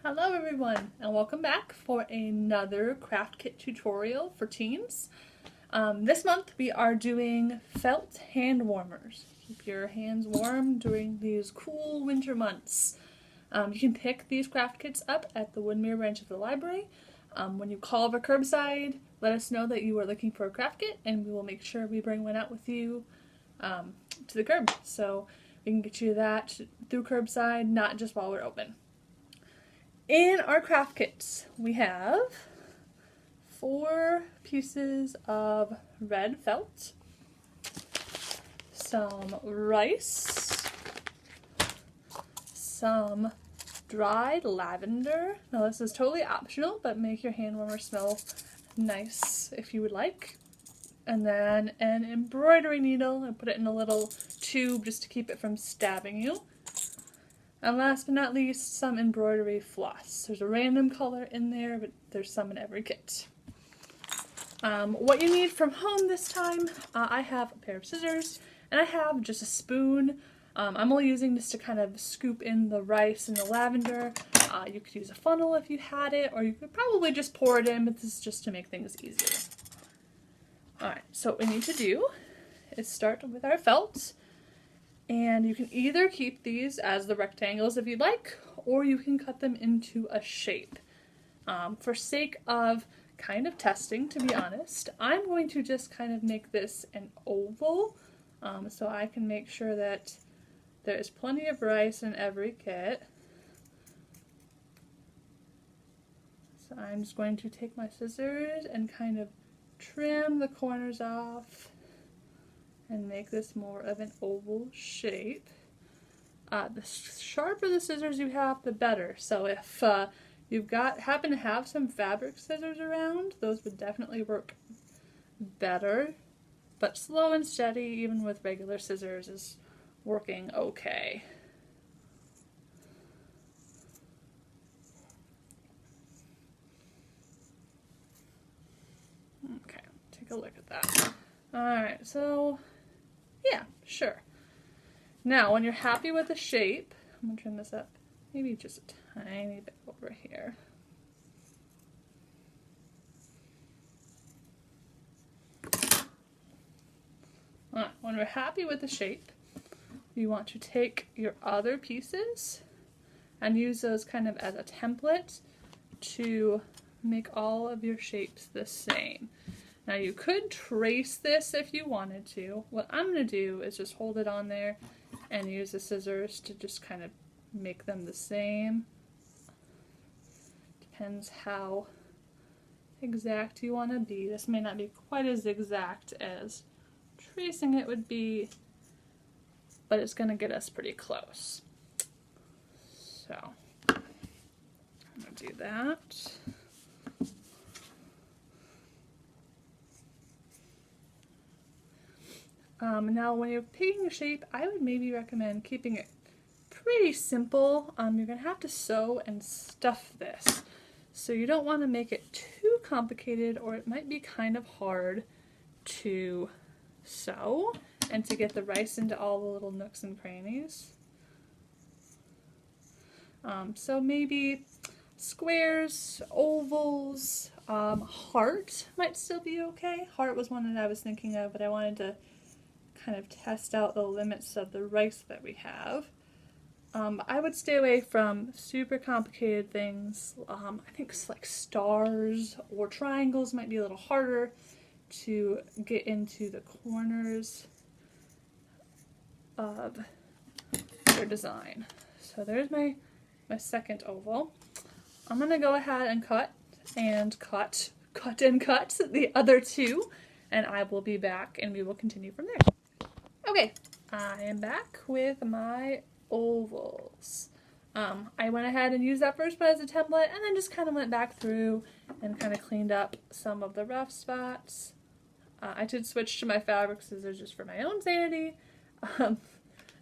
Hello everyone and welcome back for another craft kit tutorial for teens. This month we are doing felt hand warmers. Keep your hands warm during these cool winter months. You can pick these craft kits up at the Woodmere branch of the library. When you call for curbside, let us know that you are looking for a craft kit and we will make sure we bring one out with you to the curb. So we can get you that through curbside, not just while we're open. In our craft kits, we have 4 pieces of red felt, some rice, some dried lavender. Now this is totally optional, but make your hand warmer smell nice if you would like. And then an embroidery needle, and put it in a little tube just to keep it from stabbing you. And last but not least, some embroidery floss. There's a random color in there, but there's some in every kit. What you need from home this time, I have a pair of scissors, and I have just a spoon. I'm only using this to kind of scoop in the rice and the lavender. You could use a funnel if you had it, or you could probably just pour it in, but this is just to make things easier. Alright, so what we need to do is start with our felt. And you can either keep these as the rectangles if you'd like, or you can cut them into a shape. For sake of kind of testing, to be honest, I'm going to just kind of make this an oval, so I can make sure that there is plenty of rice in every kit. So I'm just going to take my scissors and kind of trim the corners off and make this more of an oval shape. The sharper the scissors you have, the better. So if you've happen to have some fabric scissors around, those would definitely work better. But slow and steady, even with regular scissors, is working okay. Okay, take a look at that. Alright, so yeah, sure. Now, when you're happy with the shape, I'm going to turn this up maybe just a tiny bit over here. When we're happy with the shape, you want to take your other pieces and use those kind of as a template to make all of your shapes the same. Now you could trace this if you wanted to. What I'm going to do is just hold it on there and use the scissors to just kind of make them the same. Depends how exact you want to be. This may not be quite as exact as tracing it would be, but it's going to get us pretty close. So I'm going to do that. Now when you're picking a shape, I would maybe recommend keeping it pretty simple. You're going to have to sew and stuff this. So you don't want to make it too complicated, or it might be kind of hard to sew and to get the rice into all the little nooks and crannies. So maybe squares, ovals, heart might still be okay. Heart was one that I was thinking of, but I wanted to kind of test out the limits of the rice that we have. I would stay away from super complicated things. I think like stars or triangles might be a little harder to get into the corners of your design. So there's my second oval. I'm going to go ahead and cut the other 2, and I will be back and we will continue from there. Okay, I am back with my ovals. I went ahead and used that first one as a template, and then just kind of went back through and kind of cleaned up some of the rough spots. I did switch to my fabric scissors just for my own sanity.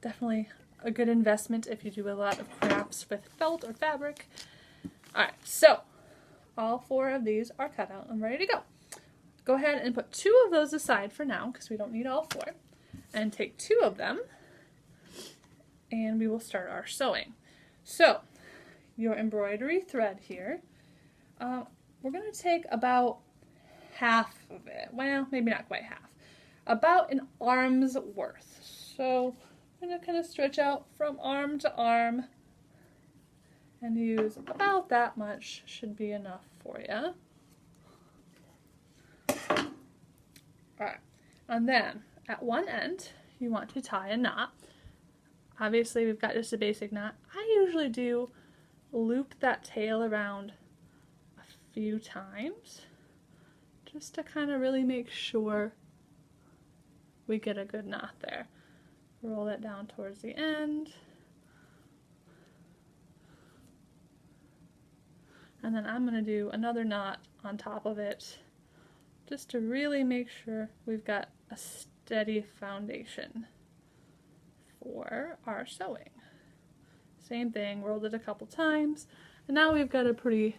Definitely a good investment if you do a lot of crafts with felt or fabric. Alright, so all 4 of these are cut out and ready to go. Go ahead and put 2 of those aside for now, because we don't need all 4. And take 2 of them, and we will start our sewing. So your embroidery thread here. We're going to take about half of it. Well, maybe not quite half. About an arm's worth. So I'm going to kind of stretch out from arm to arm and use about that much. Should be enough for you. Alright, and then at one end you want to tie a knot. Obviously we've got just a basic knot. I usually do loop that tail around a few times just to kind of really make sure we get a good knot there. Roll it down towards the end. And then I'm going to do another knot on top of it just to really make sure we've got a steady foundation for our sewing. Same thing, rolled it a couple times, and now we've got a pretty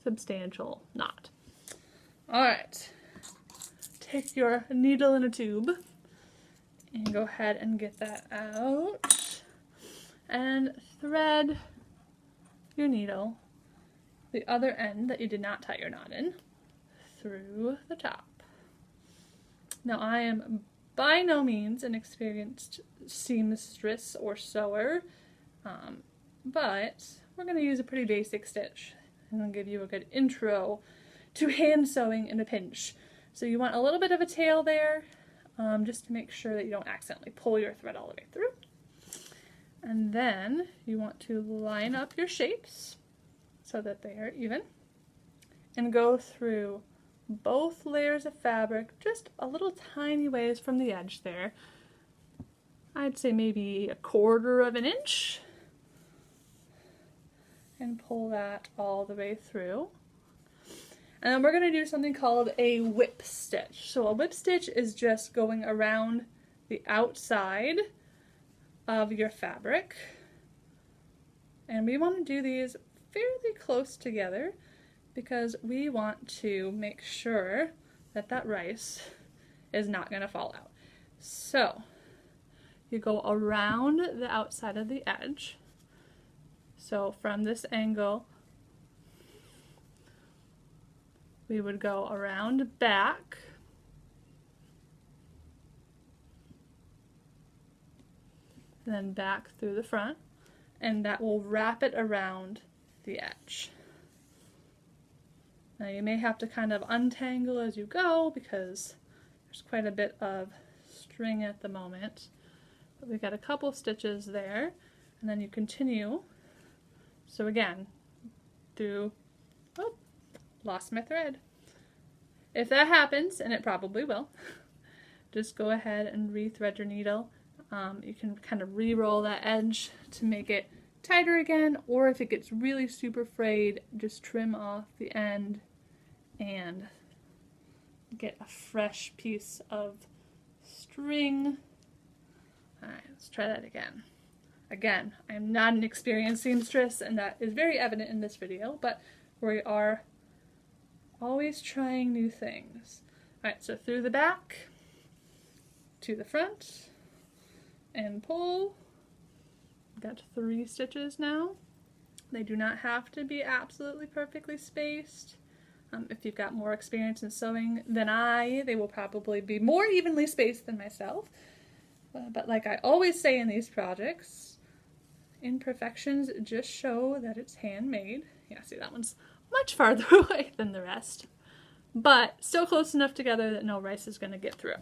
substantial knot. Alright, take your needle and a tube and go ahead and get that out and thread your needle, the other end that you did not tie your knot in, through the top. Now I am by no means an experienced seamstress or sewer, but we're going to use a pretty basic stitch and I'll give you a good intro to hand sewing in a pinch. So you want a little bit of a tail there, just to make sure that you don't accidentally pull your thread all the way through. And then you want to line up your shapes so that they are even and go through both layers of fabric just a little tiny ways from the edge there. I'd say maybe 1/4 of an inch, and pull that all the way through. And then we're going to do something called a whip stitch. So a whip stitch is just going around the outside of your fabric, and we want to do these fairly close together because we want to make sure that that rice is not going to fall out. So you go around the outside of the edge. So from this angle, we would go around back, and then back through the front, and that will wrap it around the edge. Now you may have to kind of untangle as you go because there's quite a bit of string at the moment. But we've got a couple stitches there, and then you continue. So again, through, oh, lost my thread. If that happens, and it probably will, just go ahead and re-thread your needle. You can kind of re-roll that edge to make it tighter again, or if it gets really super frayed, just trim off the end and get a fresh piece of string. Alright, let's try that again. Again, I am not an experienced seamstress, and that is very evident in this video, but we are always trying new things. Alright, so through the back, to the front, and pull. Got 3 stitches now. They do not have to be absolutely perfectly spaced. If you've got more experience in sewing than I, they will probably be more evenly spaced than myself. But like I always say in these projects, imperfections just show that it's handmade. Yeah, see, that one's much farther away than the rest, but still close enough together that no rice is going to get through.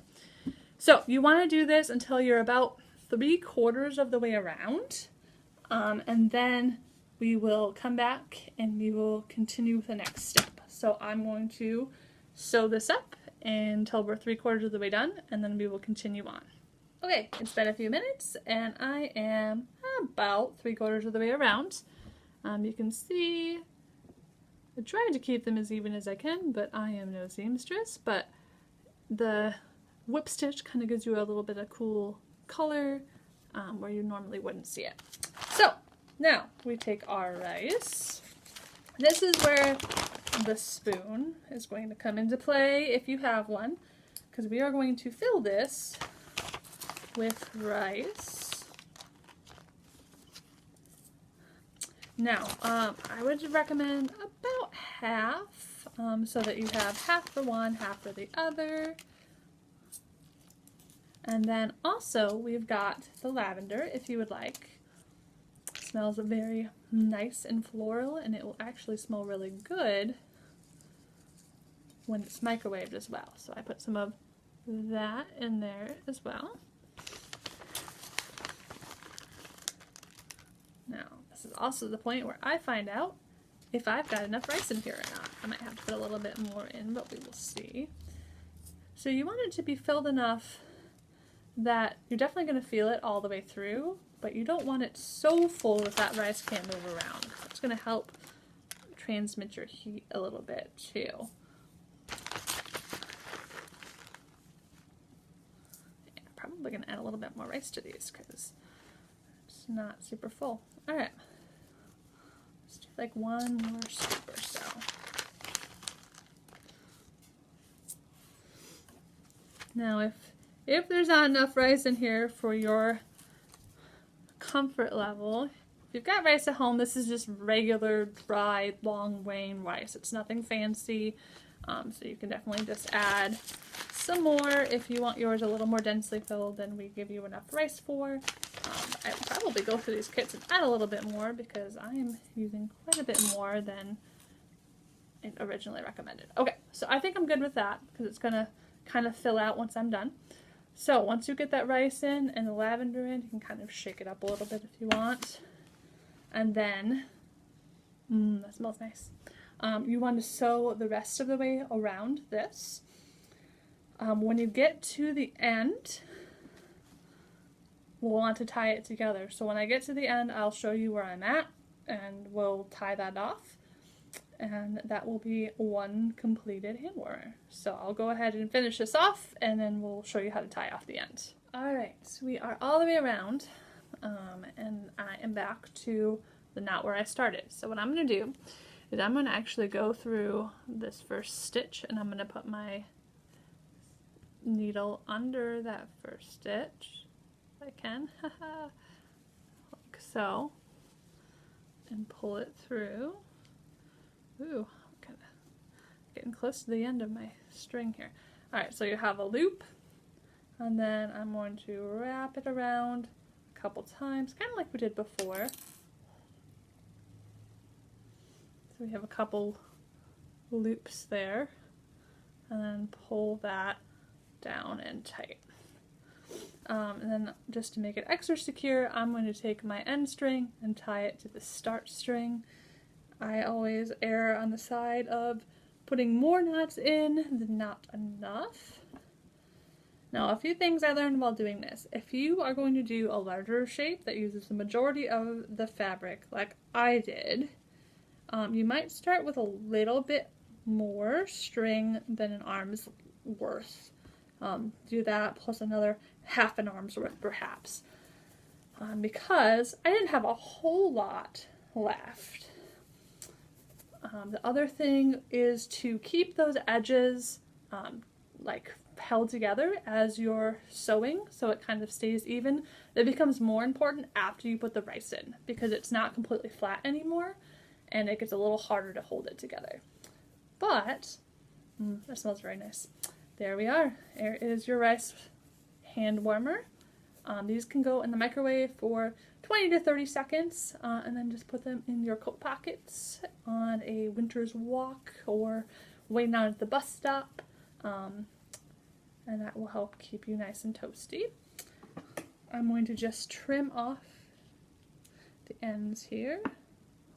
So you want to do this until you're about 3/4 of the way around, and then we will come back and we will continue with the next step. So I'm going to sew this up until we're 3/4 of the way done, and then we will continue on. Okay, it's been a few minutes, and I am about 3/4 of the way around. You can see I tried to keep them as even as I can, but I am no seamstress, but the whip stitch kind of gives you a little bit of cool color where you normally wouldn't see it. So now we take our rice. This is where the spoon is going to come into play if you have one, because we are going to fill this with rice. Now, I would recommend about half, so that you have half for one, half for the other. And then also we've got the lavender, if you would like. It smells very nice and floral, and it will actually smell really good when it's microwaved as well. So I put some of that in there as well. Now, this is also the point where I find out if I've got enough rice in here or not. I might have to put a little bit more in, but we will see. So you want it to be filled enough that you're definitely going to feel it all the way through, but you don't want it so full that that rice can't move around. It's going to help transmit your heat a little bit too. Yeah, probably going to add a little bit more rice to these because it's not super full. Alright, let's do like one more scoop or so. Now if there's not enough rice in here for your comfort level, if you've got rice at home, this is just regular dry long grain rice. It's nothing fancy, so you can definitely just add some more if you want yours a little more densely filled than we give you enough rice for. I would probably go through these kits and add a little bit more because I am using quite a bit more than it originally recommended. Okay, so I think I'm good with that because it's going to kind of fill out once I'm done. So once you get that rice in and the lavender in, you can kind of shake it up a little bit if you want. And then, that smells nice. You want to sew the rest of the way around this. When you get to the end, we'll want to tie it together. So when I get to the end, I'll show you where I'm at and we'll tie that off. And that will be one completed hand warmer. So I'll go ahead and finish this off and then we'll show you how to tie off the end. Alright, so we are all the way around and I am back to the knot where I started. So what I'm going to do is I'm going to actually go through this first stitch and I'm going to put my needle under that first stitch if I can, like so, and pull it through. Ooh, kind of getting close to the end of my string here. Alright, so you have a loop, and then I'm going to wrap it around a couple times, kind of like we did before. So we have a couple loops there, and then pull that down and tight. And then just to make it extra secure, I'm going to take my end string and tie it to the start string. I always err on the side of putting more knots in than not enough. Now, a few things I learned while doing this. If you are going to do a larger shape that uses the majority of the fabric, like I did, you might start with a little bit more string than an arm's worth. Do that plus another half an arm's worth perhaps, because I didn't have a whole lot left. The other thing is to keep those edges like held together as you're sewing so it kind of stays even. That becomes more important after you put the rice in because it's not completely flat anymore and it gets a little harder to hold it together. But that smells very nice. There we are. There is your rice hand warmer. These can go in the microwave for 20 to 30 seconds and then just put them in your coat pockets on a winter's walk or waiting out at the bus stop, and that will help keep you nice and toasty. I'm going to just trim off the ends here,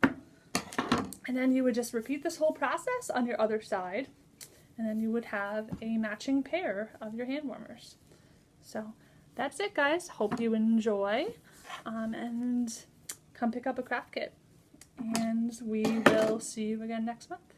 and then you would just repeat this whole process on your other side, and then you would have a matching pair of your hand warmers. So that's it, guys. Hope you enjoy, and come pick up a craft kit. And we will see you again next month.